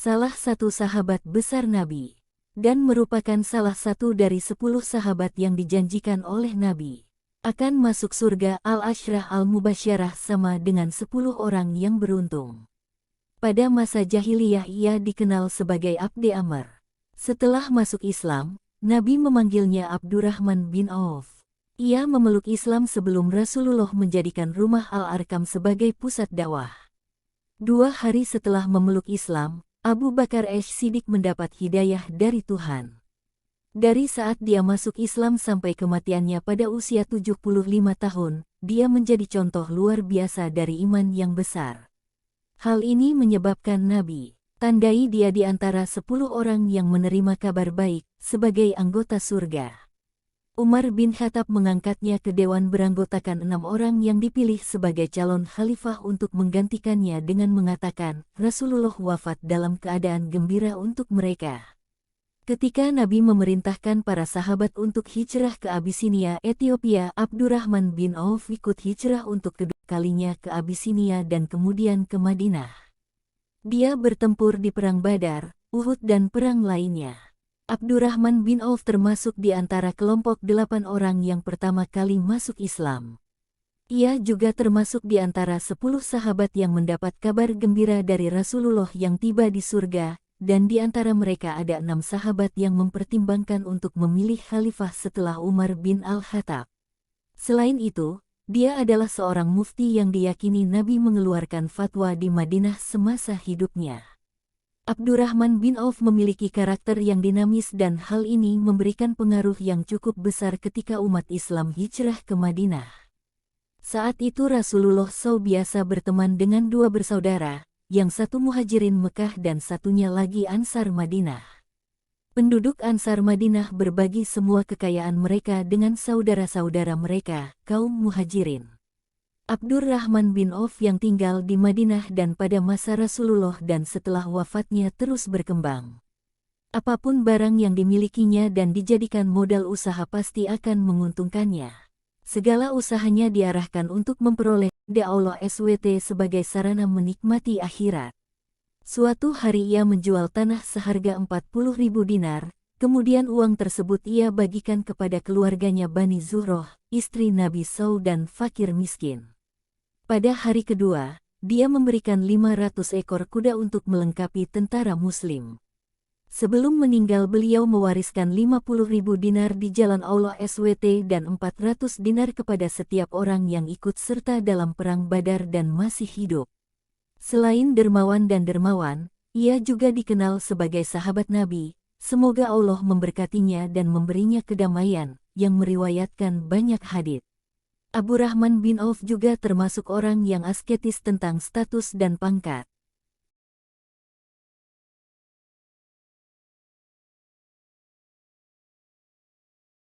salah satu sahabat besar Nabi, dan merupakan salah satu dari 10 sahabat yang dijanjikan oleh Nabi akan masuk surga. Al-Ashrah al-Mubasyarah sama dengan 10 orang yang beruntung. Pada masa jahiliyah ia dikenal sebagai Abdi Amr. Setelah masuk Islam, Nabi memanggilnya Abdurrahman bin Auf. Ia memeluk Islam sebelum Rasulullah menjadikan rumah Al-Arkam sebagai pusat dakwah. 2 hari setelah memeluk Islam, Abu Bakar Ash-Siddiq mendapat hidayah dari Tuhan. Dari saat dia masuk Islam sampai kematiannya pada usia 75 tahun, dia menjadi contoh luar biasa dari iman yang besar. Hal ini menyebabkan Nabi tandai dia di antara 10 orang yang menerima kabar baik sebagai anggota surga. Umar bin Khattab mengangkatnya ke dewan beranggotakan 6 orang yang dipilih sebagai calon khalifah untuk menggantikannya dengan mengatakan, Rasulullah wafat dalam keadaan gembira untuk mereka. Ketika Nabi memerintahkan para sahabat untuk hijrah ke Abisinia, Ethiopia, Abdurrahman bin Auf ikut hijrah untuk kedua kalinya ke Abisinia dan kemudian ke Madinah. Dia bertempur di Perang Badar, Uhud dan perang lainnya. Abdurrahman bin Auf termasuk di antara kelompok 8 orang yang pertama kali masuk Islam. Ia juga termasuk di antara 10 sahabat yang mendapat kabar gembira dari Rasulullah yang tiba di surga, dan di antara mereka ada 6 sahabat yang mempertimbangkan untuk memilih khalifah setelah Umar bin Al-Khattab. Selain itu, dia adalah seorang mufti yang diyakini Nabi mengeluarkan fatwa di Madinah semasa hidupnya. Abdurrahman bin Auf memiliki karakter yang dinamis dan hal ini memberikan pengaruh yang cukup besar ketika umat Islam hijrah ke Madinah. Saat itu Rasulullah SAW biasa berteman dengan 2 bersaudara, yang satu Muhajirin Mekah dan satunya lagi Ansar Madinah. Penduduk Ansar Madinah berbagi semua kekayaan mereka dengan saudara-saudara mereka, kaum Muhajirin. Abdurrahman bin Auf yang tinggal di Madinah dan pada masa Rasulullah dan setelah wafatnya terus berkembang. Apapun barang yang dimilikinya dan dijadikan modal usaha pasti akan menguntungkannya. Segala usahanya diarahkan untuk memperoleh ridha Allah SWT sebagai sarana menikmati akhirat. Suatu hari ia menjual tanah seharga 40.000 dinar, kemudian uang tersebut ia bagikan kepada keluarganya Bani Zuhroh, istri Nabi SAW dan fakir miskin. Pada hari kedua, dia memberikan 500 ekor kuda untuk melengkapi tentara muslim. Sebelum meninggal beliau mewariskan 50.000 dinar di jalan Allah SWT dan 400 dinar kepada setiap orang yang ikut serta dalam perang Badar dan masih hidup. Selain dermawan dan dermawan, ia juga dikenal sebagai sahabat Nabi. Semoga Allah memberkatinya dan memberinya kedamaian, yang meriwayatkan banyak hadits. Abdurrahman bin Auf juga termasuk orang yang asketis tentang status dan pangkat.